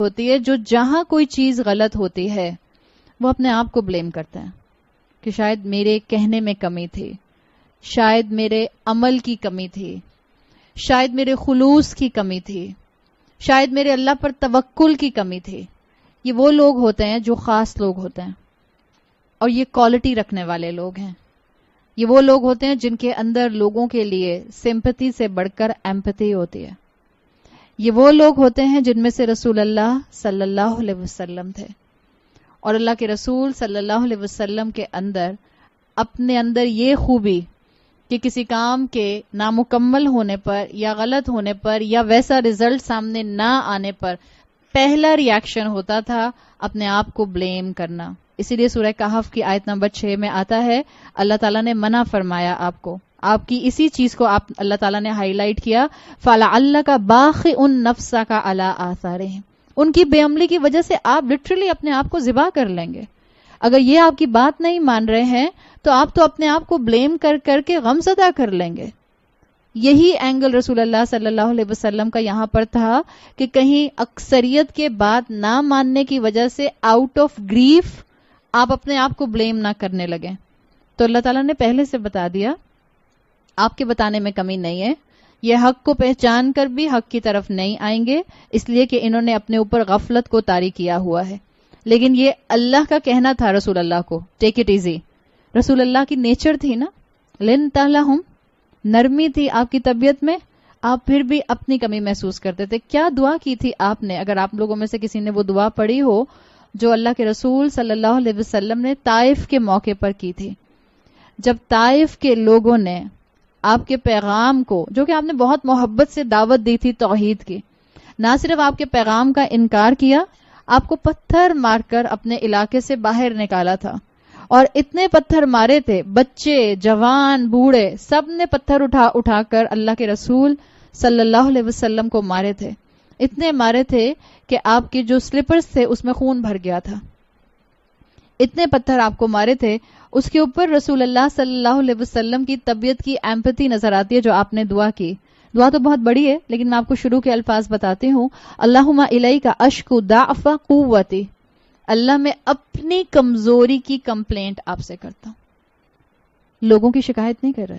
ہوتی ہے جو جہاں کوئی چیز غلط ہوتی ہے وہ اپنے آپ کو بلیم کرتا ہے کہ شاید میرے کہنے میں کمی تھی، شاید میرے عمل کی کمی تھی، شاید میرے خلوص کی کمی تھی، شاید میرے اللہ پر توکل کی کمی تھی. یہ وہ لوگ ہوتے ہیں جو خاص لوگ ہوتے ہیں، اور یہ کوالٹی رکھنے والے لوگ ہیں. یہ وہ لوگ ہوتے ہیں جن کے اندر لوگوں کے لیے سمپتھی سے بڑھ کر ایمپتھی ہوتی ہے. یہ وہ لوگ ہوتے ہیں جن میں سے رسول اللہ صلی اللہ علیہ وسلم تھے، اور اللہ کے رسول صلی اللہ علیہ وسلم کے اندر اپنے اندر یہ خوبی کہ کسی کام کے نامکمل ہونے پر یا غلط ہونے پر یا ویسا رزلٹ سامنے نہ آنے پر پہلا ری ایکشن ہوتا تھا اپنے آپ کو بلیم کرنا. اسی لیے سورہ کہف کی آیت نمبر 6 میں آتا ہے اللہ تعالیٰ نے منع فرمایا آپ کی اسی چیز کو اللہ تعالیٰ نے ہائی لائٹ کیا، فَلَعَلَّكَ بَاخِعٌ نَفْسَكَ عَلَىٰ آثَارِهِمْ. ان کی بے عملی کی وجہ سے آپ لٹرلی اپنے آپ کو ذبح کر لیں گے. اگر یہ آپ کی بات نہیں مان رہے ہیں تو آپ تو اپنے آپ کو بلیم کر کر کے غم زدہ کر لیں گے. یہی اینگل رسول اللہ صلی اللہ علیہ وسلم کا یہاں پر تھا کہ کہیں اکثریت کے بات نہ ماننے کی وجہ سے آؤٹ آف گریف آپ اپنے آپ کو بلیم نہ کرنے لگیں. تو اللہ تعالیٰ نے پہلے سے بتا دیا، آپ کے بتانے میں کمی نہیں ہے. یہ حق کو پہچان کر بھی حق کی طرف نہیں آئیں گے، اس لیے کہ انہوں نے اپنے اوپر غفلت کو طاری کیا ہوا ہے. لیکن یہ اللہ کا کہنا تھا رسول اللہ کو، ٹیک اٹ ایزی. رسول اللہ کی نیچر تھی نا، لن تالہم، نرمی تھی آپ کی طبیعت میں، آپ پھر بھی اپنی کمی محسوس کرتے تھے. کیا دعا کی تھی آپ نے؟ اگر آپ لوگوں میں سے کسی نے وہ دعا پڑھی ہو جو اللہ کے رسول صلی اللہ علیہ وسلم نے طائف کے موقع پر کی تھی، جب طائف کے لوگوں نے آپ کے پیغام کو، جو کہ آپ نے بہت محبت سے دعوت دی تھی توحید کی، نہ صرف آپ کے پیغام کا انکار کیا، آپ کو پتھر مار کر اپنے علاقے سے باہر نکالا تھا. اور اتنے پتھر مارے تھے، بچے جوان بوڑھے سب نے پتھر اٹھا کر اللہ کے رسول صلی اللہ علیہ وسلم کو مارے تھے. اتنے مارے تھے کہ آپ کے جو سلیپرز تھے اس میں خون بھر گیا تھا. اتنے پتھر آپ کو مارے تھے. اس کے اوپر رسول اللہ صلی اللہ علیہ وسلم کی طبیعت کی ایمپتھی نظر آتی ہے جو آپ نے دعا کی. دعا تو بہت بڑی ہے لیکن میں آپ کو شروع کے الفاظ بتاتی ہوں. اللہم الیک اشکو ضعف قوتی، اللہ میں اپنی کمزوری کی کمپلینٹ آپ سے کرتا ہوں. لوگوں کی شکایت نہیں کر رہے،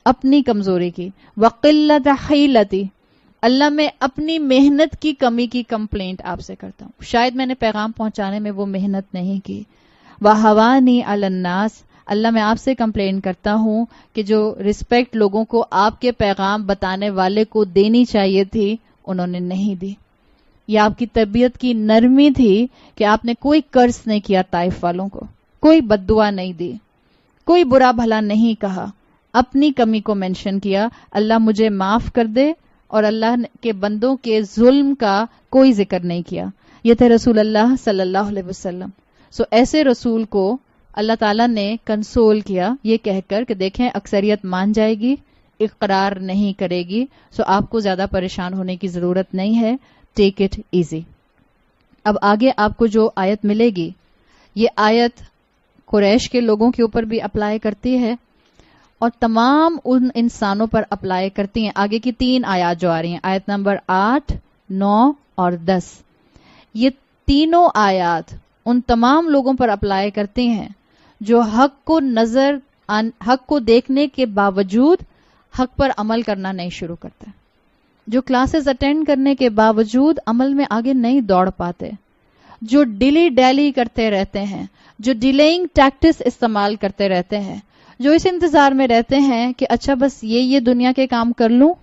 اپنی کمزوری کی. وقلت حیلتی، اللہ میں اپنی محنت کی کمی کی کمپلینٹ آپ سے کرتا ہوں، شاید میں نے پیغام پہنچانے میں وہ محنت نہیں کی. وَحَوَانِي عَلَى النَّاسِ، اللہ میں آپ سے کمپلین کرتا ہوں کہ جو رسپیکٹ لوگوں کو آپ کے پیغام بتانے والے کو دینی چاہیے تھی انہوں نے نہیں دی. یہ آپ کی طبیعت کی نرمی تھی کہ آپ نے کوئی قرض نہیں کیا طائف والوں کو، کوئی بد دعا نہیں دی، کوئی برا بھلا نہیں کہا، اپنی کمی کو مینشن کیا، اللہ مجھے معاف کر دے، اور اللہ کے بندوں کے ظلم کا کوئی ذکر نہیں کیا. یہ تھے رسول اللہ صلی اللہ علیہ وسلم. سو ایسے رسول کو اللہ تعالیٰ نے کنسول کیا یہ کہہ کر کہ دیکھیں اکثریت مان جائے گی، اقرار نہیں کرے گی، سو آپ کو زیادہ پریشان ہونے کی ضرورت نہیں ہے، ٹیک اٹ ایزی. اب آگے آپ کو جو آیت ملے گی یہ آیت قریش کے لوگوں کے اوپر بھی اپلائی کرتی ہے اور تمام ان انسانوں پر اپلائی کرتی ہیں. آگے کی 3 آیات جو آ رہی ہیں، آیت نمبر 8، 9 اور 10، یہ تینوں آیات ان تمام لوگوں پر اپلائی کرتی ہیں جو حق کو دیکھنے کے باوجود حق پر عمل کرنا نہیں شروع کرتے، جو کلاسز اٹینڈ کرنے کے باوجود عمل میں آگے نہیں دوڑ پاتے، جو ڈیلی ڈیلی کرتے رہتے ہیں، جو ڈیلیئنگ ٹیکٹس استعمال کرتے رہتے ہیں، جو اس انتظار میں رہتے ہیں کہ اچھا بس یہ دنیا کے کام کر لوں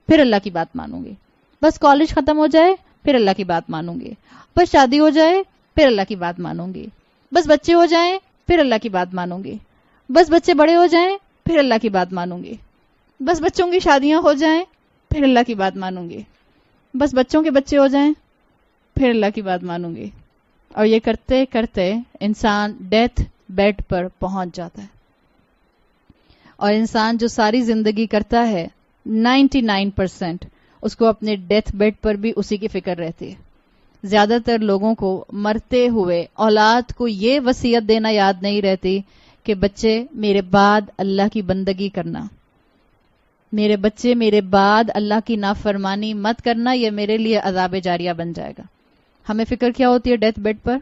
پھر اللہ کی بات مانوں گی، بس کالج ختم ہو جائے پھر اللہ کی بات مانوں گی، بس شادی ہو جائے پھر اللہ کی بات مانوں گی، بس بچے ہو جائیں پھر اللہ کی بات مانوں گی، بس بچے بڑے ہو جائیں پھر اللہ کی بات مانوں گی، بس بچوں کی شادیاں ہو جائیں پھر اللہ کی بات مانوں گی، بس بچوں کے بچے ہو جائیں پھر اللہ کی بات مانوں گی. اور یہ کرتے کرتے انسان ڈیتھ بیڈ پر پہنچ جاتا ہے. اور انسان جو ساری زندگی کرتا ہے 99% اس کو اپنے ڈیتھ بیڈ پر بھی اسی کی فکر رہتی ہے. زیادہ تر لوگوں کو مرتے ہوئے اولاد کو یہ وصیت دینا یاد نہیں رہتی کہ بچے میرے بعد اللہ کی بندگی کرنا، میرے بچے میرے بعد اللہ کی نافرمانی مت کرنا، یہ میرے لیے عذاب جاریہ بن جائے گا. ہمیں فکر کیا ہوتی ہے ڈیتھ بیڈ پر؟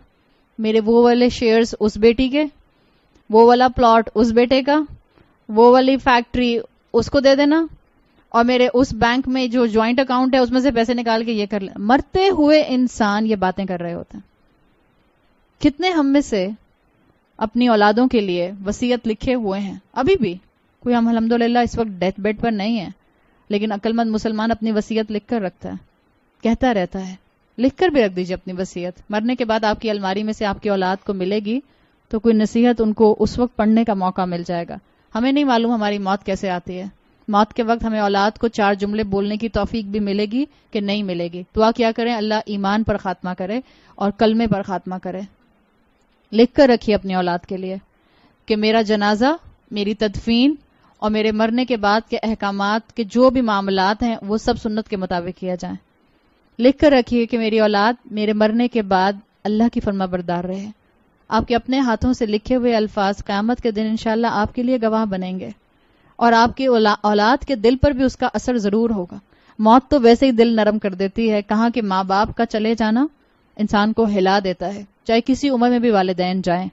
میرے وہ والے شیئرز اس بیٹی کے، وہ والا پلاٹ اس بیٹے کا، وہ والی فیکٹری اس کو دے دینا، اور میرے اس بینک میں جو جوائنٹ اکاؤنٹ ہے اس میں سے پیسے نکال کے یہ کر لیں. مرتے ہوئے انسان یہ باتیں کر رہے ہوتے ہیں. کتنے ہم میں سے اپنی اولادوں کے لیے وصیت لکھے ہوئے ہیں؟ ابھی بھی کوئی ہم الحمدللہ اس وقت ڈیتھ بیڈ پر نہیں ہے، لیکن عقل مند مسلمان اپنی وصیت لکھ کر رکھتا ہے، کہتا رہتا ہے. لکھ کر بھی رکھ دیجیے اپنی وصیت. مرنے کے بعد آپ کی الماری میں سے آپ کی اولاد کو ملے گی تو کوئی نصیحت ان کو اس وقت پڑھنے کا موقع مل جائے گا. ہمیں نہیں معلوم ہماری موت کیسے آتی ہے. موت کے وقت ہمیں اولاد کو 4 جملے بولنے کی توفیق بھی ملے گی کہ نہیں ملے گی. دعا کیا کریں اللہ ایمان پر خاتمہ کرے اور کلمے پر خاتمہ کرے. لکھ کر رکھیے اپنی اولاد کے لیے کہ میرا جنازہ، میری تدفین اور میرے مرنے کے بعد کے احکامات کے جو بھی معاملات ہیں وہ سب سنت کے مطابق کیا جائیں. لکھ کر رکھیے کہ میری اولاد میرے مرنے کے بعد اللہ کی فرما بردار رہے. آپ کے اپنے ہاتھوں سے لکھے ہوئے الفاظ قیامت کے دن انشاءاللہ آپ کے لیے گواہ بنیں گے، اور آپ کی اولاد کے دل پر بھی اس کا اثر ضرور ہوگا. موت تو ویسے ہی دل نرم کر دیتی ہے. کہاں کہ ماں باپ کا چلے جانا انسان کو ہلا دیتا ہے، چاہے کسی عمر میں بھی والدین جائیں.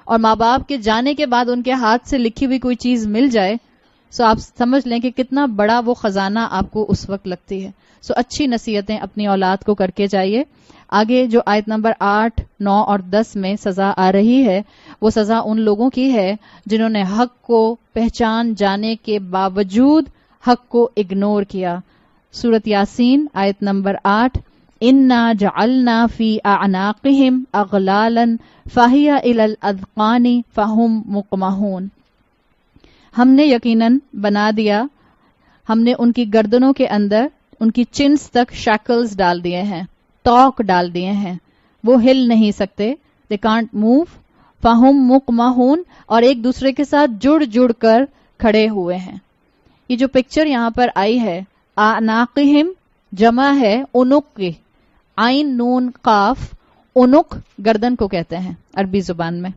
اور ماں باپ کے جانے کے بعد ان کے ہاتھ سے لکھی ہوئی کوئی چیز مل جائے سو آپ سمجھ لیں کہ کتنا بڑا وہ خزانہ آپ کو اس وقت لگتی ہے. سو اچھی نصیحتیں اپنی اولاد کو کر کے جائیے. آگے جو آیت نمبر 8، 9 اور 10 میں سزا آ رہی ہے وہ سزا ان لوگوں کی ہے جنہوں نے حق کو پہچان جانے کے باوجود حق کو اگنور کیا. سورۃ یاسین آیت نمبر 8، انا جعلنا فی اعناقہم اغلالا فہی الی الاذقان فہم مقمحون. ہم نے یقیناً بنا دیا، ہم نے ان کی گردنوں کے اندر ان کی چنس تک شیکلز ڈال دیے ہیں، توق ڈال دیے ہیں، وہ ہل نہیں سکتے. They can't move. فہم مقمحون، اور ایک دوسرے کے ساتھ جڑ جڑ کر کھڑے ہوئے ہیں. یہ جو پکچر یہاں پر آئی ہے اعناقہم جمع ہے عنق کی، عین نون قاف. عنق گردن کو کہتے ہیں عربی زبان میں.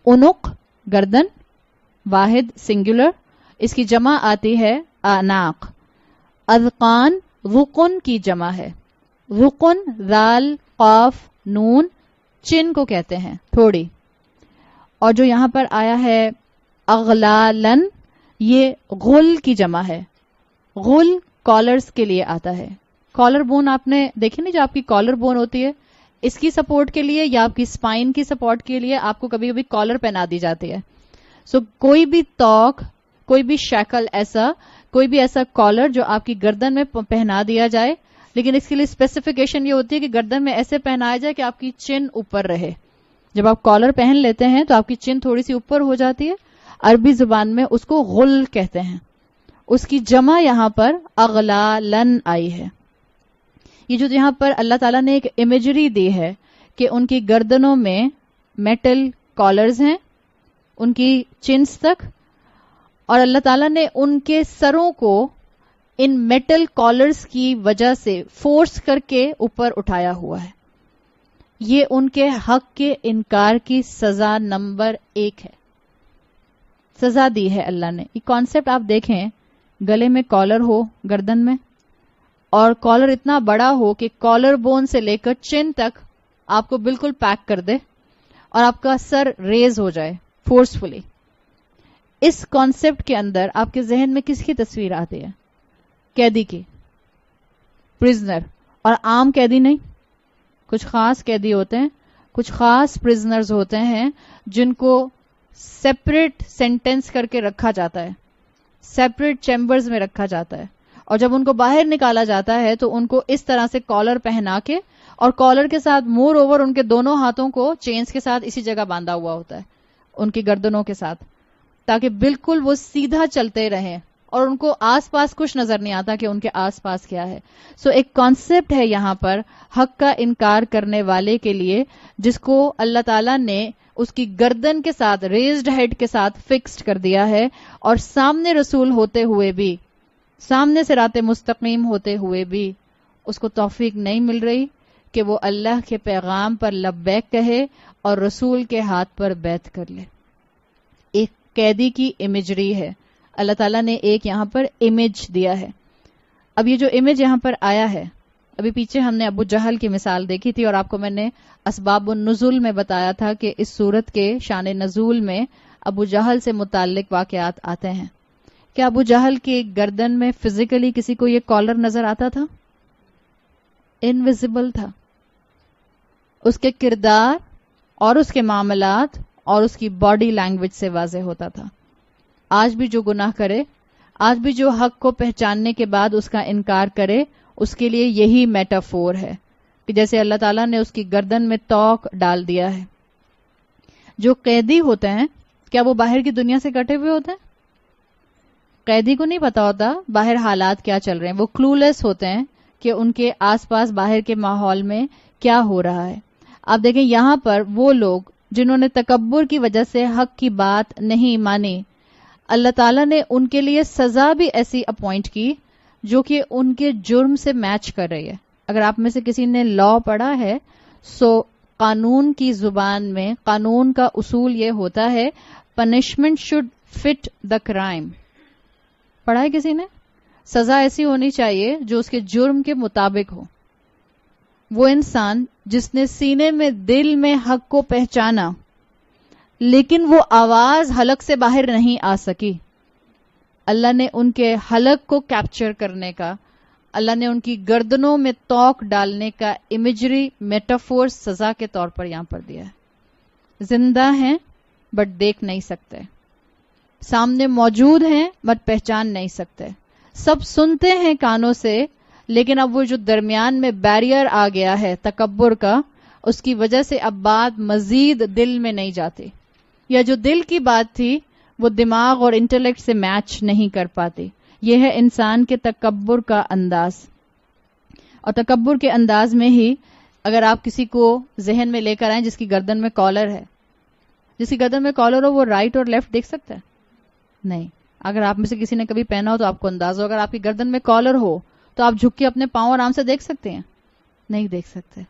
عنق گردن واحد سنگولر، اس کی جمع آتی ہے اعناق. اذقان رقن کی جمع ہے. رقن ذال قاف نون، چن کو کہتے ہیں تھوڑی. اور جو یہاں پر آیا ہے اغلالن، یہ غل کی جمع ہے. غل کالرز کے لیے آتا ہے. کالر بون آپ نے دیکھی نہیں، جو آپ کی کالر بون ہوتی ہے اس کی سپورٹ کے لیے یا آپ کی سپائن کی سپورٹ کے لیے آپ کو کبھی کبھی کالر پہنا دی جاتی ہے. سو کوئی بھی توق، کوئی بھی شیکل، ایسا کوئی بھی ایسا کالر جو آپ کی گردن میں پہنا دیا جائے، لیکن اس کے لیے اسپیسیفکیشن یہ ہوتی ہے کہ گردن میں ایسے پہنایا جائے کہ آپ کی چن اوپر رہے. جب آپ کالر پہن لیتے ہیں تو آپ کی چن تھوڑی سی اوپر ہو جاتی ہے. عربی زبان میں اس کو غل کہتے ہیں. اس کی جمع یہاں پر اغلالن آئی ہے. یہ جو یہاں پر اللہ تعالیٰ نے ایک امیجری دی ہے کہ ان کی گردنوں میں میٹل کالرز ہیں ان کی چنس تک، اور اللہ تعالیٰ نے ان کے سروں کو ان میٹل کالرز کی وجہ سے فورس کر کے اوپر اٹھایا ہوا ہے. یہ ان کے حق کے انکار کی سزا نمبر 1 ہے. سزا دی ہے اللہ نے. یہ کانسیپٹ آپ دیکھیں، گلے میں کالر ہو گردن میں، اور کالر اتنا بڑا ہو کہ کالر بون سے لے کر چن تک آپ کو بالکل پیک کر دے اور آپ کا سر ریز ہو جائے فورسفلی. اس کانسیپٹ کے اندر آپ کے ذہن میں کس کی تصویر آتی ہے؟ قیدی کی، پرزنر. اور عام قیدی نہیں، کچھ خاص قیدی ہوتے ہیں، کچھ خاص پرزنرز ہوتے ہیں جن کو سیپریٹ سینٹینس کر کے رکھا جاتا ہے، سیپریٹ چیمبرز میں رکھا جاتا ہے. اور جب ان کو باہر نکالا جاتا ہے تو ان کو اس طرح سے کالر پہنا کے، اور کالر کے ساتھ مور اوور ان کے دونوں ہاتھوں کو چینز کے ساتھ اسی جگہ باندھا ہوا ہوتا ہے ان کی گردنوں کے ساتھ، تاکہ بالکل وہ سیدھا چلتے رہیں اور ان کو آس پاس کچھ نظر نہیں آتا کہ ان کے آس پاس کیا ہے. سو ایک کانسیپٹ ہے یہاں پر حق کا انکار کرنے والے کے لیے، جس کو اللہ تعالیٰ نے اس کی گردن کے ساتھ ریزڈ ہیڈ کے ساتھ فکسڈ کر دیا ہے. اور سامنے رسول ہوتے ہوئے بھی، سامنے صراط مستقیم ہوتے ہوئے بھی اس کو توفیق نہیں مل رہی کہ وہ اللہ کے پیغام پر لبیک کہے اور رسول کے ہاتھ پر بیعت کر لے. ایک قیدی کی امیجری ہے. اللہ تعالیٰ نے ایک یہاں پر امیج دیا ہے. اب یہ جو امیج یہاں پر آیا ہے ابھی پیچھے ہم نے ابو جہل کی مثال دیکھی تھی اور آپ کو میں نے اسباب النزول میں بتایا تھا کہ اس صورت کے شان نزول میں ابو جہل سے متعلق واقعات آتے ہیں. کیا ابو جہل کی گردن میں فزیکلی کسی کو یہ کالر نظر آتا تھا؟ انویزیبل تھا. اس کے کردار اور اس کے معاملات اور اس کی باڈی لینگویج سے واضح ہوتا تھا. آج بھی جو گناہ کرے، آج بھی جو حق کو پہچاننے کے بعد اس کا انکار کرے، اس کے لیے یہی میٹافور ہے کہ جیسے اللہ تعالیٰ نے اس کی گردن میں توق ڈال دیا ہے. جو قیدی ہوتے ہیں کیا وہ باہر کی دنیا سے کٹے ہوئے ہوتے ہیں؟ قیدی کو نہیں پتا ہوتا باہر حالات کیا چل رہے ہیں. وہ کلولیس ہوتے ہیں کہ ان کے آس پاس باہر کے ماحول میں کیا ہو رہا ہے. آپ دیکھیں یہاں پر وہ لوگ جنہوں نے تکبر کی وجہ سے حق کی بات نہیں مانی، اللہ تعالیٰ نے ان کے لیے سزا بھی ایسی اپوائنٹ کی جو کہ ان کے جرم سے میچ کر رہی ہے. اگر آپ میں سے کسی نے لا پڑھا ہے سو قانون کی زبان میں قانون کا اصول یہ ہوتا ہے punishment should fit the crime. پڑھا ہے کسی نے؟ سزا ایسی ہونی چاہیے جو اس کے جرم کے مطابق ہو. وہ انسان جس نے سینے میں دل میں حق کو پہچانا لیکن وہ آواز حلق سے باہر نہیں آ سکی، اللہ نے ان کے حلق کو کیپچر کرنے کا، اللہ نے ان کی گردنوں میں توق ڈالنے کا امیجری میٹافور سزا کے طور پر یہاں پر دیا ہے. زندہ ہیں بٹ دیکھ نہیں سکتے، سامنے موجود ہیں بٹ پہچان نہیں سکتے، سب سنتے ہیں کانوں سے لیکن اب وہ جو درمیان میں بیریئر آ گیا ہے تکبر کا، اس کی وجہ سے اب بات مزید دل میں نہیں جاتی، یا جو دل کی بات تھی وہ دماغ اور انٹلیکٹ سے میچ نہیں کر پاتی. یہ ہے انسان کے تکبر کا انداز. اور تکبر کے انداز میں ہی اگر آپ کسی کو ذہن میں لے کر آئیں جس کی گردن میں کالر ہے، جس کی گردن میں کالر ہو وہ رائٹ اور لیفٹ دیکھ سکتا ہے؟ نہیں. اگر آپ میں سے کسی نے کبھی پہنا ہو تو آپ کو انداز ہو. اگر آپ کی گردن میں کالر ہو تو آپ جھک کے اپنے پاؤں آرام سے دیکھ سکتے ہیں؟ نہیں دیکھ سکتے.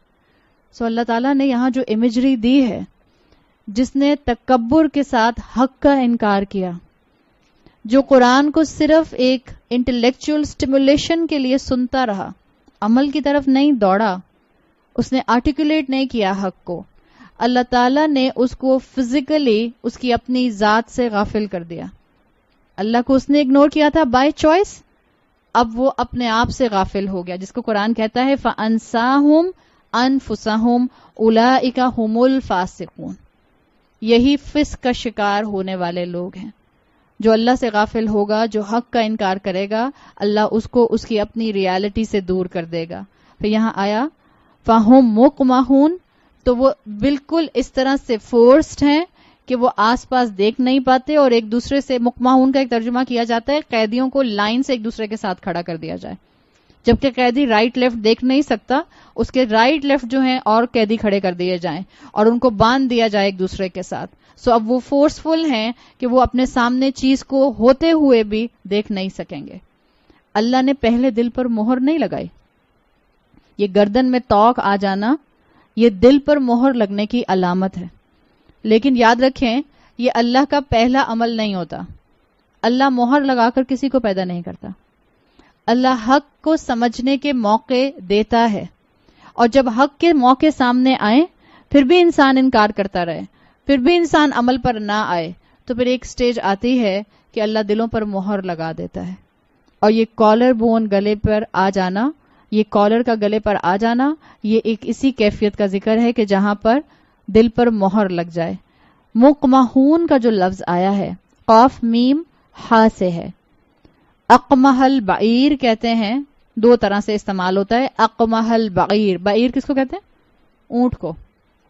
سو اللہ تعالیٰ نے یہاں جو امیجری دی ہے، جس نے تکبر کے ساتھ حق کا انکار کیا، جو قرآن کو صرف ایک انٹلیکچوئل سٹیمولیشن کے لیے سنتا رہا، عمل کی طرف نہیں دوڑا، اس نے آرٹیکولیٹ نہیں کیا حق کو، اللہ تعالیٰ نے اس کو فزیکلی اس کی اپنی ذات سے غافل کر دیا. اللہ کو اس نے اگنور کیا تھا بائی چوائس، اب وہ اپنے آپ سے غافل ہو گیا، جس کو قرآن کہتا ہے فَأَنسَاهُمْ أَنفُسَهُمْ أُولَئِكَ هُمُ الْفَاسِقُونَ. یہی فسق کا شکار ہونے والے لوگ ہیں. جو اللہ سے غافل ہوگا، جو حق کا انکار کرے گا، اللہ اس کو اس کی اپنی ریالٹی سے دور کر دے گا. پھر یہاں آیا فَهُمْ مُقْمَحُونَ، تو وہ بالکل اس طرح سے فورسڈ ہیں کہ وہ آس پاس دیکھ نہیں پاتے، اور ایک دوسرے سے مقمحون کا ایک ترجمہ کیا جاتا ہے قیدیوں کو لائن سے ایک دوسرے کے ساتھ کھڑا کر دیا جائے. جبکہ قیدی رائٹ لیفٹ دیکھ نہیں سکتا، اس کے رائٹ لیفٹ جو ہیں اور قیدی کھڑے کر دیے جائیں اور ان کو باندھ دیا جائے ایک دوسرے کے ساتھ. سو اب وہ فورسفل ہیں کہ وہ اپنے سامنے چیز کو ہوتے ہوئے بھی دیکھ نہیں سکیں گے. اللہ نے پہلے دل پر مہر نہیں لگائی. یہ گردن میں توق آ جانا یہ دل پر مہر لگنے کی علامت ہے. لیکن یاد رکھیں یہ اللہ کا پہلا عمل نہیں ہوتا. اللہ مہر لگا کر کسی کو پیدا نہیں کرتا. اللہ حق کو سمجھنے کے موقع دیتا ہے، اور جب حق کے موقع سامنے آئیں پھر بھی انسان انکار کرتا رہے، پھر بھی انسان عمل پر نہ آئے، تو پھر ایک سٹیج آتی ہے کہ اللہ دلوں پر مہر لگا دیتا ہے. اور یہ کالر بون گلے پر آ جانا، یہ کالر کا گلے پر آ جانا، یہ ایک اسی کیفیت کا ذکر ہے کہ جہاں پر دل پر مہر لگ جائے. مقمحون کا جو لفظ آیا ہے قاف میم ہا سے ہے. اقمح البعیر کہتے ہیں، دو طرح سے استعمال ہوتا ہے. اقمح البعیر، بعیر کس کو کہتے ہیں؟ اونٹ کو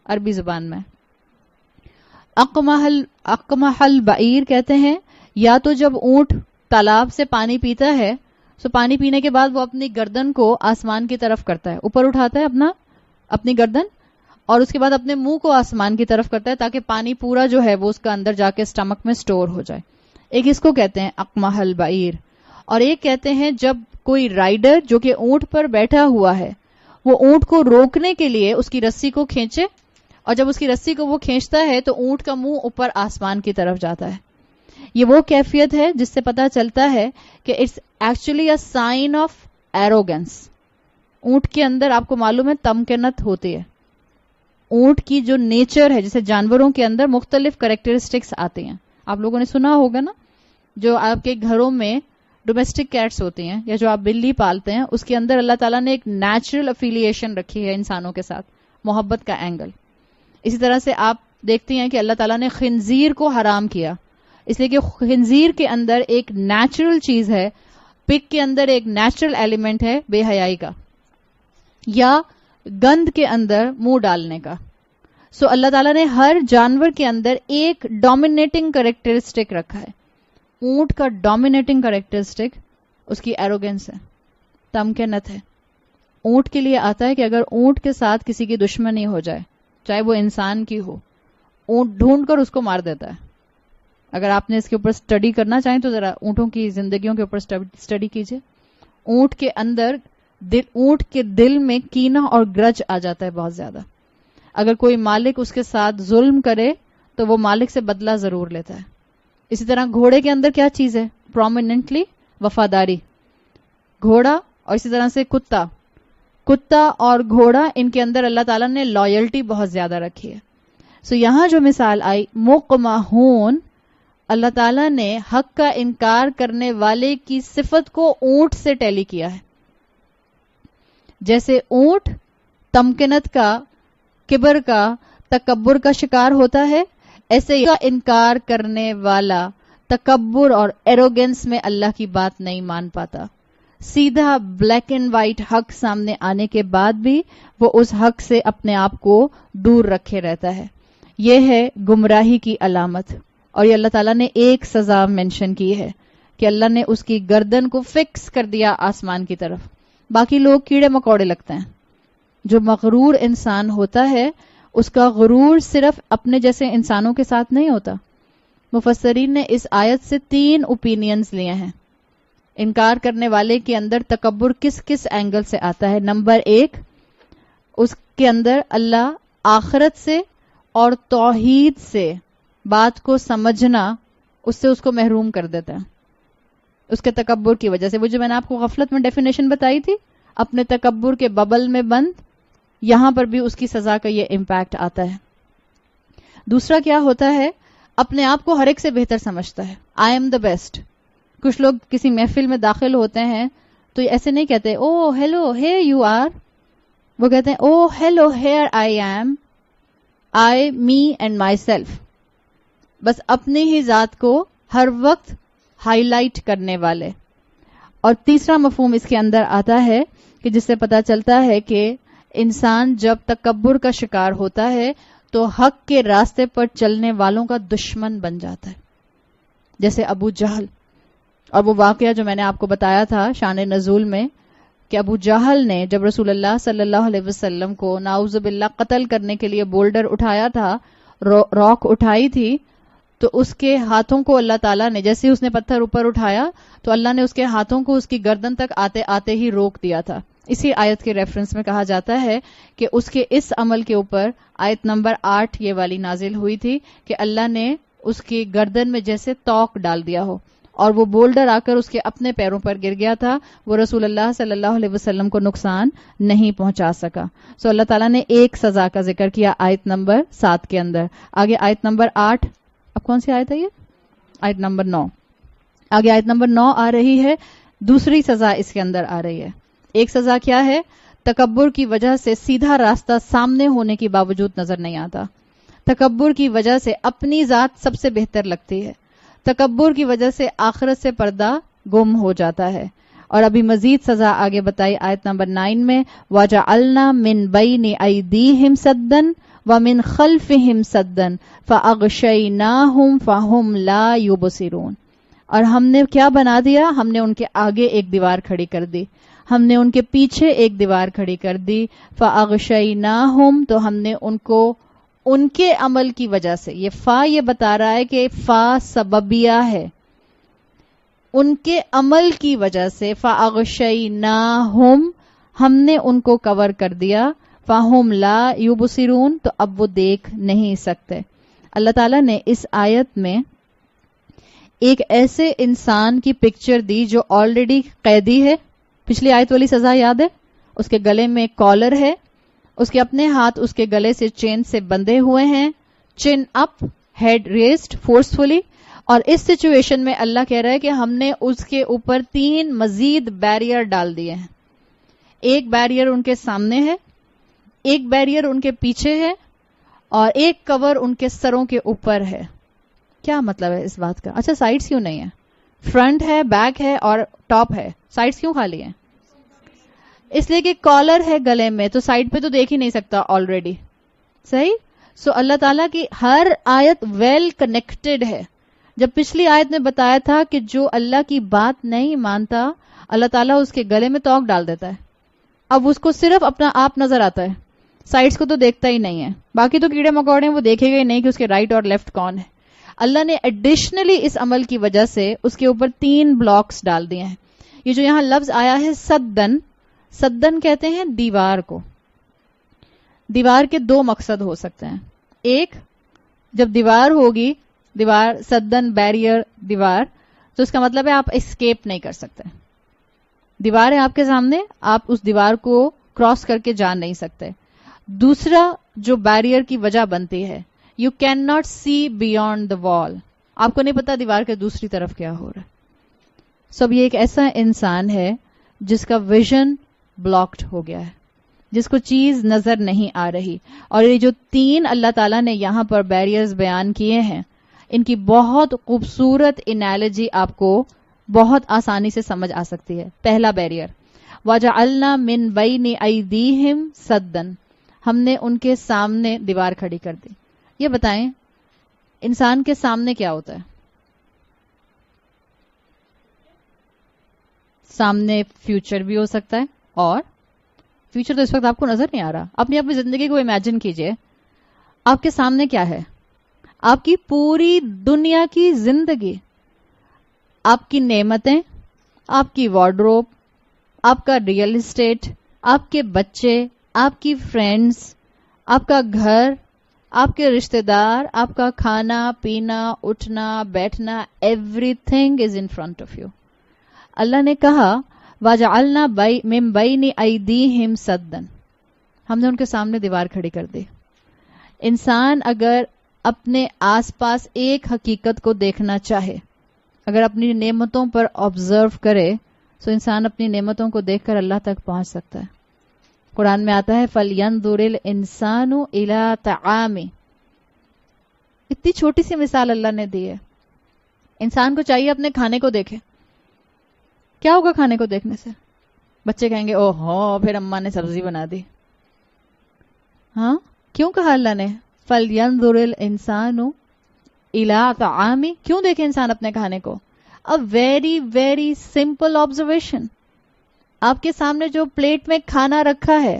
عربی زبان میں. اقمح البعیر کہتے ہیں یا تو جب اونٹ تالاب سے پانی پیتا ہے، سو پانی پینے کے بعد وہ اپنی گردن کو آسمان کی طرف کرتا ہے، اوپر اٹھاتا ہے اپنی گردن، اور اس کے بعد اپنے منہ کو آسمان کی طرف کرتا ہے تاکہ پانی پورا جو ہے وہ اس کا اندر جا کے اسٹمک میں سٹور ہو جائے. ایک اس کو کہتے ہیں اقمح البعیر. اور ایک کہتے ہیں جب کوئی رائڈر جو کہ اونٹ پر بیٹھا ہوا ہے وہ اونٹ کو روکنے کے لیے اس کی رسی کو کھینچے، اور جب اس کی رسی کو وہ کھینچتا ہے تو اونٹ کا منہ اوپر آسمان کی طرف جاتا ہے. یہ وہ کیفیت ہے جس سے پتا چلتا ہے کہ it's actually a sign of arrogance. اونٹ کے اندر آپ کو معلوم ہے تمکنت ہوتی ہے. اونٹ کی جو نیچر ہے، جیسے جانوروں کے اندر مختلف کریکٹرسٹکس آتے ہیں. آپ لوگوں نے سنا ہوگا نا، جو آپ کے گھروں میں ڈومیسٹک کیٹس ہوتی ہیں یا جو آپ بلی پالتے ہیں، اس کے اندر اللہ تعالیٰ نے ایک نیچرل افیلیشن رکھی ہے انسانوں کے ساتھ، محبت کا اینگل. اسی طرح سے آپ دیکھتے ہیں کہ اللہ تعالیٰ نے خنزیر کو حرام کیا، اس لیے کہ خنزیر کے اندر ایک نیچرل چیز ہے، پگ کے اندر ایک نیچرل ایلیمنٹ ہے بے حیائی کا یا گند کے اندر منہ ڈالنے کا. سو اللہ تعالیٰ نے ہر جانور کے اندر ایک ڈومینیٹنگ کریکٹرسٹک رکھا ہے. اونٹ کا ڈومینیٹنگ کریکٹرسٹک اس کی ایروگنس ہے، تمکنت ہے. اونٹ کے لیے آتا ہے کہ اگر اونٹ کے ساتھ کسی کی دشمنی ہو جائے، چاہے وہ انسان کی ہو، اونٹ ڈھونڈ کر اس کو مار دیتا ہے. اگر آپ نے اس کے اوپر اسٹڈی کرنا چاہیں تو ذرا اونٹوں کی زندگیوں کے اوپر اسٹڈی کیجیے. اونٹ کے اندر اونٹ کے دل میں کینہ اور گرج آ جاتا ہے بہت زیادہ. اگر کوئی مالک اس کے ساتھ ظلم کرے تو وہ مالک سے بدلہ ضرور لیتا ہے. اسی طرح گھوڑے کے اندر کیا چیز ہے؟ پرومیننٹلی وفاداری. گھوڑا اور اسی طرح سے کتا اور گھوڑا، ان کے اندر اللہ تعالیٰ نے لائلٹی بہت زیادہ رکھی ہے. سو یہاں جو مثال آئی مقمحون، اللہ تعالیٰ نے حق کا انکار کرنے والے کی صفت کو اونٹ سے ٹیلی کیا ہے. جیسے اونٹ تمکنت کا، کبر کا، تکبر کا شکار ہوتا ہے، ایسے کا انکار کرنے والا تکبر اور ایروگنس میں اللہ کی بات نہیں مان پاتا. سیدھا بلیک اینڈ وائٹ حق سامنے آنے کے بعد بھی وہ اس حق سے اپنے آپ کو دور رکھے رہتا ہے. یہ ہے گمراہی کی علامت. اور یہ اللہ تعالیٰ نے ایک سزا مینشن کی ہے کہ اللہ نے اس کی گردن کو فکس کر دیا آسمان کی طرف. باقی لوگ کیڑے مکوڑے لگتے ہیں. جو مغرور انسان ہوتا ہے اس کا غرور صرف اپنے جیسے انسانوں کے ساتھ نہیں ہوتا. مفسرین نے اس آیت سے 3 اوپینینز لیے ہیں. انکار کرنے والے کے اندر تکبر کس کس اینگل سے آتا ہے؟ نمبر 1، اس کے اندر اللہ آخرت سے اور توحید سے بات کو سمجھنا، اس سے اس کو محروم کر دیتا ہے اس کے تکبر کی وجہ سے. وہ جو میں نے آپ کو غفلت میں ڈیفینیشن بتائی تھی، اپنے تکبر کے ببل میں بند، یہاں پر بھی اس کی سزا کا یہ امپیکٹ آتا ہے. دوسرا کیا ہوتا ہے؟ اپنے آپ کو ہر ایک سے بہتر سمجھتا ہے. I am the best. کچھ لوگ کسی محفل میں داخل ہوتے ہیں تو ایسے نہیں کہتے oh hello here you are, وہ کہتے ہیں oh hello here I am, I me and myself. بس اپنی ہی ذات کو ہر وقت ہائی لائٹ کرنے والے. اور تیسرا مفہوم اس کے اندر آتا ہے کہ جس سے پتا چلتا ہے کہ انسان جب تکبر کا شکار ہوتا ہے تو حق کے راستے پر چلنے والوں کا دشمن بن جاتا ہے. جیسے ابو جہل، اور وہ واقعہ جو میں نے آپ کو بتایا تھا شان نزول میں کہ ابو جہل نے جب رسول اللہ صلی اللہ علیہ وسلم کو نعوذ باللہ قتل کرنے کے لیے بولڈر اٹھایا تھا، راک اٹھائی تھی، تو اس کے ہاتھوں کو اللہ تعالیٰ نے، جیسے اس نے پتھر اوپر اٹھایا تو اللہ نے اس کے ہاتھوں کو اس کی گردن تک آتے آتے ہی روک دیا تھا. اسی آیت کے ریفرنس میں کہا جاتا ہے کہ اس کے اس عمل کے اوپر آیت نمبر 8 یہ والی نازل ہوئی تھی کہ اللہ نے اس کی گردن میں جیسے توق ڈال دیا ہو اور وہ بولڈر آ کر اس کے اپنے پیروں پر گر گیا تھا. وہ رسول اللہ صلی اللہ علیہ وسلم کو نقصان نہیں پہنچا سکا. سو اللہ تعالیٰ نے ایک سزا کا ذکر کیا آیت نمبر 7 کے اندر. آگے آیت نمبر 8، اب کون سی آیت ہے یہ؟ آیت نمبر 9. آگے آیت نمبر 9 آ رہی ہے. دوسری سزا اس کے اندر آ رہی ہے. ایک سزا کیا ہے؟ تکبر کی وجہ سے سیدھا راستہ سامنے ہونے کے باوجود نظر نہیں آتا. تکبر کی وجہ سے اپنی ذات سب سے بہتر لگتی ہے. تکبر کی وجہ سے آخرت سے پردہ گم ہو جاتا ہے. اور ابھی مزید سزا آگے بتائی آیت نمبر 9 میں، وَجَعَلْنَا مِن بَيْنِ أَيْدِيهِمْ سَدًّا وَمِن خَلْفِهِمْ سَدًّا فَأَغْشَيْنَاهُمْ فَهُمْ لَا يُبْصِرُونَ. اور ہم نے کیا بنا دیا؟ ہم نے ان کے آگے ایک دیوار کھڑی کر دی، ہم نے ان کے پیچھے ایک دیوار کھڑی کر دی. فَأَغْشَيْنَاهُمْ، تو ہم نے ان کو ان کے عمل کی وجہ سے، یہ فا یہ بتا رہا ہے کہ فا سببیہ ہے، ان کے عمل کی وجہ سے فَأَغْشَيْنَاهُمْ، ہم نے ان کو کور کر دیا. فَهُمْ لَا يُبْصِرُونَ، تو اب وہ دیکھ نہیں سکتے. اللہ تعالیٰ نے اس آیت میں ایک ایسے انسان کی پکچر دی جو آلریڈی قیدی ہے. پچھلی آیت والی سزا یاد ہے؟ اس کے گلے میں کالر ہے, اس کے اپنے ہاتھ اس کے گلے سے چین سے بندھے ہوئے ہیں, چن اپ, ہیڈ ریزڈ فورسفلی. اور اس سچویشن میں اللہ کہہ رہا ہے کہ ہم نے اس کے اوپر 3 مزید بیریئر ڈال دیے ہیں. ایک بیریئر ان کے سامنے ہے, ایک بیریئر ان کے پیچھے ہے, اور ایک کور ان کے سروں کے اوپر ہے. کیا مطلب ہے اس بات کا؟ اچھا سائڈز کیوں نہیں ہے؟ فرنٹ ہے, بیک ہے اور ٹاپ ہے, سائڈز کیوں خالی ہیں؟ اس لیے کہ کالر ہے گلے میں, تو سائڈ پہ تو دیکھ ہی نہیں سکتا آلریڈی. صحیح. سو اللہ تعالیٰ کی ہر آیت ویل کنیکٹڈ ہے. جب پچھلی آیت میں بتایا تھا کہ جو اللہ کی بات نہیں مانتا اللہ تعالیٰ اس کے گلے میں توق ڈال دیتا ہے. اب اس کو صرف اپنا آپ نظر آتا ہے, سائڈز کو تو دیکھتا ہی نہیں ہے. باقی تو کیڑے مکوڑے وہ دیکھے گئے نہیں کہ اس کے رائٹ اور لیفٹ کون ہے. اللہ نے ایڈیشنلی اس عمل کی وجہ سے اس کے اوپر 3 بلاکس ڈال دیے ہیں. یہ جو یہاں لفظ آیا ہے سدن, سدن کہتے ہیں دیوار کو. دیوار کے 2 مقصد ہو سکتے ہیں. ایک, جب دیوار ہوگی, دیوار سدن بیریئر دیوار, تو اس کا مطلب ہے آپ اسکیپ نہیں کر سکتے. دیوار ہے آپ کے سامنے, آپ اس دیوار کو کراس کر کے جا نہیں سکتے. دوسرا جو بیریئر کی وجہ بنتی ہے, you can not see beyond the wall, آپ کو نہیں پتا دیوار کے دوسری طرف کیا ہو رہا ہے. سب یہ ایک ایسا انسان ہے جس کا ویژن بلاکڈ ہو گیا ہے, جس کو چیز نظر نہیں آ رہی. اور یہ جو 3 اللہ تعالیٰ نے یہاں پر بیریئرز بیان کیے ہیں, ان کی بہت خوبصورت انالوجی آپ کو بہت آسانی سے سمجھ آ سکتی ہے. پہلا بیریئر, وَجَعَلْنَا مِن بَيْنِ أَيْدِيهِمْ سَدًّا, ہم نے ان کے سامنے دیوار کھڑی کر دی. یہ بتائیں انسان کے سامنے کیا ہوتا ہے؟ سامنے فیوچر بھی ہو سکتا ہے, اور فیوچر تو اس وقت آپ کو نظر نہیں آ رہا. اپنی زندگی کو امیجن کیجئے, آپ کے سامنے کیا ہے؟ آپ کی پوری دنیا کی زندگی, آپ کی نعمتیں, آپ کی وارڈروب, آپ کا ریئل اسٹیٹ, آپ کے بچے, آپ کی فرینڈز, آپ کا گھر, آپ کے رشتہ دار, آپ کا کھانا پینا اٹھنا بیٹھنا, everything is in front of you. اللہ نے کہا وَجَعَلْنَا مِن بَيْنِ أَيْدِيهِمْ سَدًّا, ہم نے ان کے سامنے دیوار کھڑی کر دی. انسان اگر اپنے آس پاس ایک حقیقت کو دیکھنا چاہے, اگر اپنی نعمتوں پر آبزرو کرے, تو انسان اپنی نعمتوں کو دیکھ کر اللہ تک پہنچ سکتا ہے. قرآن میں آتا ہے فَلْيَنْظُرِ الْإِنسَانُ إِلَىٰ طَعَامِهِ. اتنی چھوٹی سی مثال اللہ نے دی ہے. انسان کو چاہیے اپنے کھانے کو دیکھے. کیا ہوگا کھانے کو دیکھنے سے؟ بچے کہیں گے او ہو پھر اماں نے سبزی بنا دی. ہاں, کیوں کہا اللہ نے فَلْيَنْظُرِ الْإِنسَانُ إِلَىٰ طَعَامِهِ؟ کیوں دیکھے انسان اپنے کھانے کو؟ A very very simple observation. آپ کے سامنے جو پلیٹ میں کھانا رکھا ہے,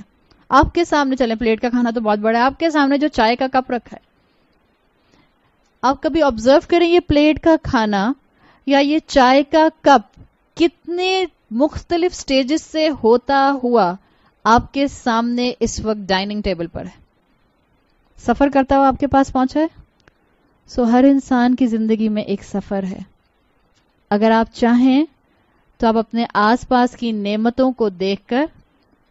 آپ کے سامنے, چلیں پلیٹ کا کھانا تو بہت بڑا ہے, آپ کے سامنے جو چائے کا کپ رکھا ہے, آپ کبھی آبزرو کریں یہ پلیٹ کا کھانا یا یہ چائے کا کپ کتنے مختلف سٹیجز سے ہوتا ہوا آپ کے سامنے اس وقت ڈائننگ ٹیبل پر ہے, سفر کرتا ہوا آپ کے پاس پہنچا ہے. سو ہر انسان کی زندگی میں ایک سفر ہے. اگر آپ چاہیں تو آپ اپنے آس پاس کی نعمتوں کو دیکھ کر,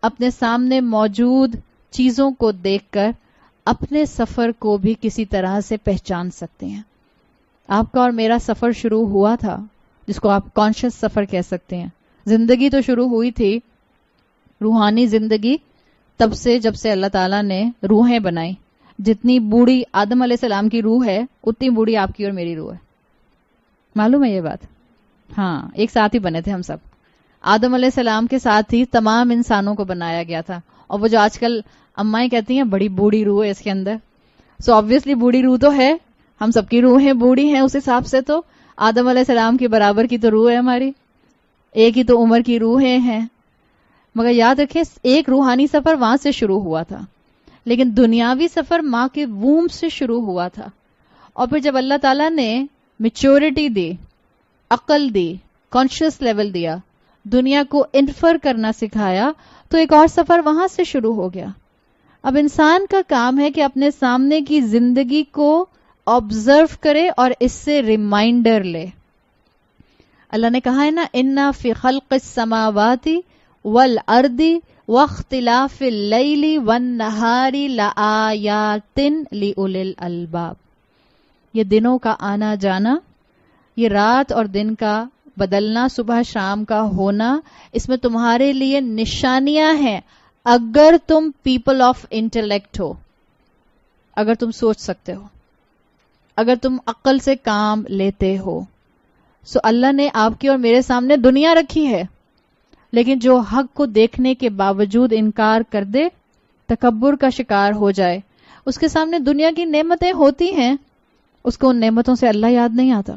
اپنے سامنے موجود چیزوں کو دیکھ کر اپنے سفر کو بھی کسی طرح سے پہچان سکتے ہیں. آپ کا اور میرا سفر شروع ہوا تھا جس کو آپ کانشیس سفر کہہ سکتے ہیں. زندگی تو شروع ہوئی تھی, روحانی زندگی, تب سے جب سے اللہ تعالیٰ نے روحیں بنائی. جتنی بوڑھی آدم علیہ السلام کی روح ہے اتنی بوڑھی آپ کی اور میری روح ہے. معلوم ہے یہ بات؟ ہاں, ایک ساتھ ہی بنے تھے ہم سب. آدم علیہ السلام کے ساتھ ہی تمام انسانوں کو بنایا گیا تھا. اور وہ جو آج کل امائیں کہتی ہیں بڑی بوڑھی روح ہے اس کے اندر, سو آبویسلی بوڑھی روح تو ہے, ہم سب کی روحیں بوڑھی ہیں. اس حساب سے تو آدم علیہ السلام کی برابر کی تو روح ہے ہماری, ایک ہی تو عمر کی روحیں ہیں. مگر یاد رکھیں ایک روحانی سفر وہاں سے شروع ہوا تھا, لیکن دنیاوی سفر ماں کے ووم سے شروع ہوا تھا. اور پھر جب اللہ تعالیٰ نے میچورٹی دی, عقل دی, کانشیس لیول دیا, دنیا کو انفر کرنا سکھایا, تو ایک اور سفر وہاں سے شروع ہو گیا. اب انسان کا کام ہے کہ اپنے سامنے کی زندگی کو آبزرو کرے اور اس سے ریمائنڈر لے. اللہ نے کہا ہے نا اِنَّ فِي خَلْقِ السَّمَاوَاتِ والارض واختلاف اللیل والنہار لآیات لأولی الالباب. یہ دنوں کا آنا جانا، یہ رات اور دن کا بدلنا، صبح شام کا ہونا، اس میں تمہارے لیے نشانیاں ہیں اگر تم پیپل آف انٹلیکٹ ہو، اگر تم سوچ سکتے ہو، اگر تم عقل سے کام لیتے ہو. سو اللہ نے آپ کی اور میرے سامنے دنیا رکھی ہے، لیکن جو حق کو دیکھنے کے باوجود انکار کر دے، تکبر کا شکار ہو جائے، اس کے سامنے دنیا کی نعمتیں ہوتی ہیں، اس کو ان نعمتوں سے اللہ یاد نہیں آتا.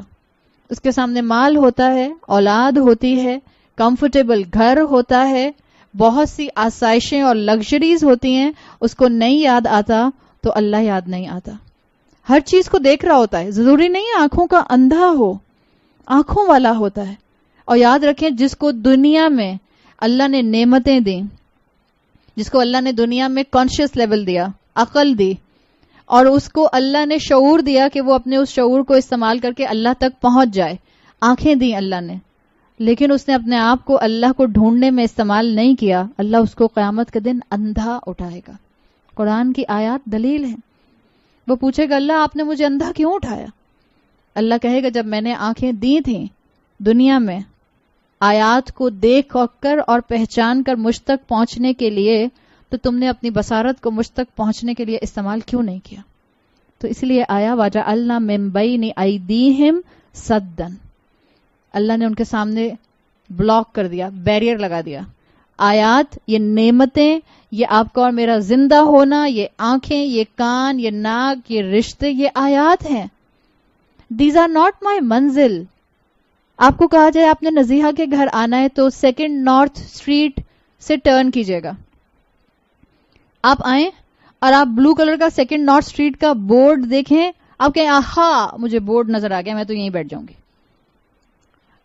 اس کے سامنے مال ہوتا ہے، اولاد ہوتی ہے، کمفرٹیبل گھر ہوتا ہے، بہت سی آسائشیں اور لگژریز ہوتی ہیں، اس کو نہیں یاد آتا تو اللہ یاد نہیں آتا. ہر چیز کو دیکھ رہا ہوتا ہے، ضروری نہیں ہے آنکھوں کا اندھا ہو، آنکھوں والا ہوتا ہے. اور یاد رکھیں جس کو دنیا میں اللہ نے نعمتیں دیں، جس کو اللہ نے دنیا میں کانشیس لیول دیا، عقل دی، اور اس کو اللہ نے شعور دیا کہ وہ اپنے اس شعور کو استعمال کر کے اللہ تک پہنچ جائے، آنکھیں دیں اللہ نے، لیکن اس نے اپنے آپ کو اللہ کو ڈھونڈنے میں استعمال نہیں کیا، اللہ اس کو قیامت کے دن اندھا اٹھائے گا. قرآن کی آیات دلیل ہیں. وہ پوچھے گا اللہ آپ نے مجھے اندھا کیوں اٹھایا؟ اللہ کہے گا جب میں نے آنکھیں دی تھیں دنیا میں آیات کو دیکھ کر اور پہچان کر مجھ تک پہنچنے کے لیے، تو تم نے اپنی بصارت کو مجھ تک پہنچنے کے لیے استعمال کیوں نہیں کیا؟ تو اس لیے آیا وَجَعَلْنَا مِن بَيْنِ أَيْدِيهِمْ سَدًّا، اللہ نے ان کے سامنے بلاک کر دیا، بیریئر لگا دیا. آیات، یہ نعمتیں، یہ آپ کا اور میرا زندہ ہونا، یہ آنکھیں، یہ کان، یہ ناک، یہ رشتے، یہ آیات ہیں. دیز آر ناٹ مائی منزل. آپ کو کہا جائے آپ نے نزیحہ کے گھر آنا ہے تو 2 نارتھ اسٹریٹ سے ٹرن کیجیے گا. آپ آئیں اور آپ بلو کلر کا 2 نارتھ اسٹریٹ کا بورڈ دیکھیں، آپ کہیں آہا مجھے بورڈ نظر آ گیا، میں تو یہیں بیٹھ جاؤں گی.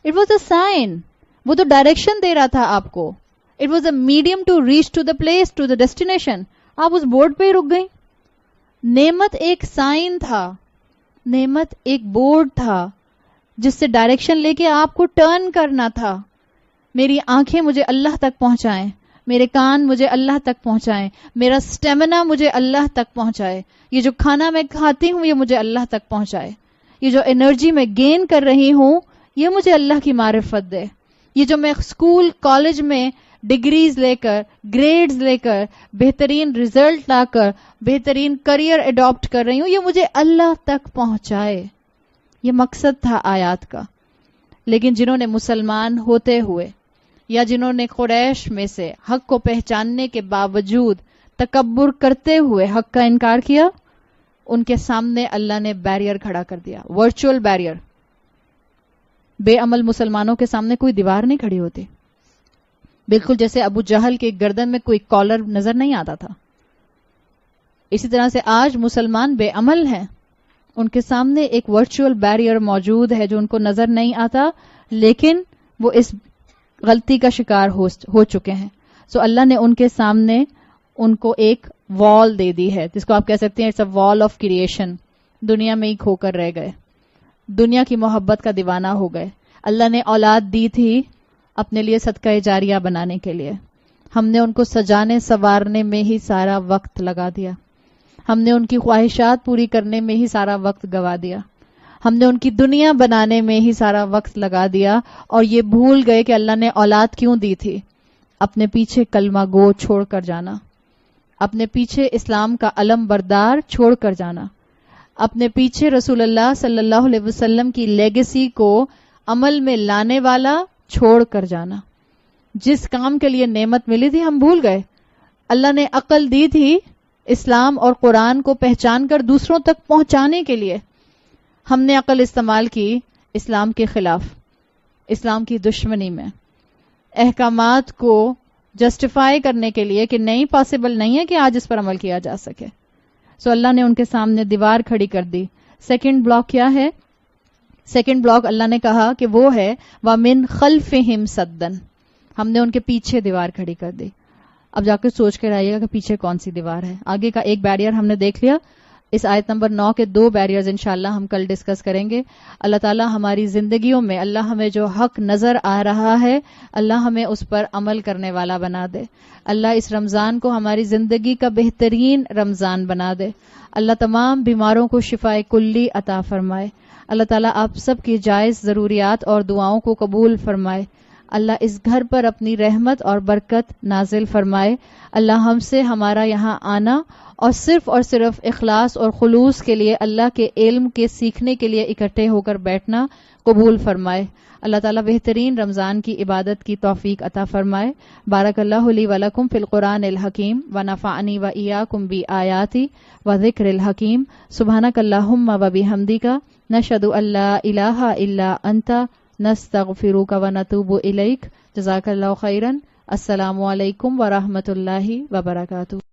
اٹ واز اے سائن، وہ تو ڈائریکشن دے رہا تھا آپ کو. It was a medium to reach to the place, to the destination. آپ اس بورڈ پہ ہی رک گئیں. نعمت ایک سائن تھا، نعمت ایک بورڈ تھا جس سے ڈائریکشن لے کے آپ کو ٹرن کرنا تھا. میری آنکھیں مجھے اللہ تک پہنچائیں، میرے کان مجھے اللہ تک پہنچائیں، میرا سٹیمنا مجھے اللہ تک پہنچائے، یہ جو کھانا میں کھاتی ہوں یہ مجھے اللہ تک پہنچائے، یہ جو انرجی میں گین کر رہی ہوں یہ مجھے اللہ کی معرفت دے، یہ جو میں اسکول کالج میں ڈگریز لے کر، گریڈز لے کر، بہترین رزلٹ لا کر، بہترین کریئر اڈاپٹ کر رہی ہوں، یہ مجھے اللہ تک پہنچائے. یہ مقصد تھا آیات کا. لیکن جنہوں نے مسلمان ہوتے ہوئے یا جنہوں نے قریش میں سے حق کو پہچاننے کے باوجود تکبر کرتے ہوئے حق کا انکار کیا، ان کے سامنے اللہ نے بیریئر کھڑا کر دیا، ورچوئل بیریئر. بے عمل مسلمانوں کے سامنے کوئی دیوار نہیں کھڑی ہوتی، بالکل جیسے ابو جہل کے گردن میں کوئی کالر نظر نہیں آتا تھا. اسی طرح سے آج مسلمان بے عمل ہیں، ان کے سامنے ایک ورچوئل بیریئر موجود ہے جو ان کو نظر نہیں آتا، لیکن وہ اس غلطی کا شکار ہو چکے ہیں. سو اللہ نے ان کے سامنے ان کو ایک وال دے دی ہے، جس کو آپ کہہ سکتے ہیں اٹس اے وال آف کریشن. دنیا میں ہی کھو کر رہ گئے، دنیا کی محبت کا دیوانہ ہو گئے. اللہ نے اولاد دی تھی اپنے لیے صدقہ جاریہ بنانے کے لیے، ہم نے ان کو سجانے سنوارنے میں ہی سارا وقت لگا دیا، ہم نے ان کی خواہشات پوری کرنے میں ہی سارا وقت گوا دیا، ہم نے ان کی دنیا بنانے میں ہی سارا وقت لگا دیا، اور یہ بھول گئے کہ اللہ نے اولاد کیوں دی تھی. اپنے پیچھے کلمہ گو چھوڑ کر جانا، اپنے پیچھے اسلام کا علم بردار چھوڑ کر جانا، اپنے پیچھے رسول اللہ صلی اللہ علیہ وسلم کی لیگیسی کو عمل میں لانے والا چھوڑ کر جانا. جس کام کے لیے نعمت ملی تھی ہم بھول گئے. اللہ نے عقل دی تھی اسلام اور قرآن کو پہچان کر دوسروں تک پہنچانے کے لیے، ہم نے عقل استعمال کی اسلام کے خلاف، اسلام کی دشمنی میں، احکامات کو جسٹیفائی کرنے کے لیے کہ نہیں پاسبل نہیں ہے کہ آج اس پر عمل کیا جا سکے. سو اللہ نے ان کے سامنے دیوار کھڑی کر دی. سیکنڈ بلاک کیا ہے؟ سیکنڈ بلاک اللہ نے کہا کہ وہ ہے وَمِن خَلْفِهِمْ سَدًّا، ہم نے ان کے پیچھے دیوار کھڑی کر دی. اب جا کے سوچ کر آئیے گا کہ پیچھے کون سی دیوار ہے. آگے کا ایک بیریئر ہم نے دیکھ لیا، اس آیت نمبر 9 کے 2 بیریئرز انشاءاللہ ہم کل ڈسکس کریں گے. اللہ تعالیٰ ہماری زندگیوں میں اللہ ہمیں جو حق نظر آ رہا ہے اللہ ہمیں اس پر عمل کرنے والا بنا دے. اللہ اس رمضان کو ہماری زندگی کا بہترین رمضان بنا دے. اللہ تمام بیماروں کو شفائے کلی عطا فرمائے. اللہ تعالیٰ آپ سب کی جائز ضروریات اور دعاؤں کو قبول فرمائے. اللہ اس گھر پر اپنی رحمت اور برکت نازل فرمائے. اللہ ہم سے ہمارا یہاں آنا اور صرف اخلاص اور خلوص کے لیے اللہ کے علم کے سیکھنے کے لیے اکٹھے ہو کر بیٹھنا قبول فرمائے. اللہ تعالیٰ بہترین رمضان کی عبادت کی توفیق عطا فرمائے. بارک اللہ لی و لکم فی القرآن الحکیم ونفعنی و ایاکم بآیاتی و ذکر الحکیم. سبحانک اللہم و بحمدک نشہد ان لا الہ الا انت نستغفرک و نتوب الیک. جزاک اللہ خیرا. السلام علیکم ورحمۃ اللہ وبرکاتہ.